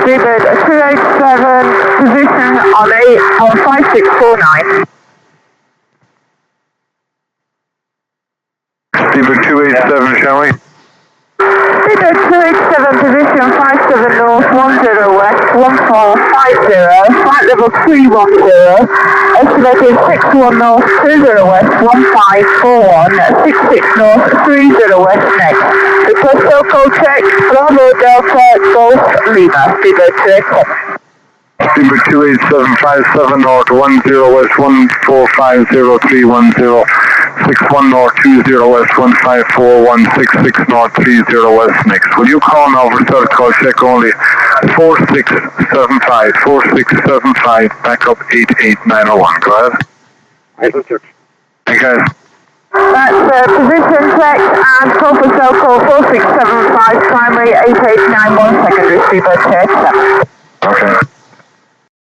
Speedbird 287, position on 5649. Speedbird 287, shall we? Speedbird 287, position 57 north, 10 west, 1450, flight level 310, estimated 61 north, 20 west, 1541, 66 north, 30 west next. Request local check, Bravo Delta, Golf Lima, Speedbird 287. Speedbird 287, 57 north, 10 west, 1450, 61 north, 20 west, 1541, 66 north, 30 west next. Will you call now for third call check only 4675, backup 88901, go ahead. Hey guys. That's position check and call for cell call 4675, primary 8891, secondary Speedbird 287. Okay.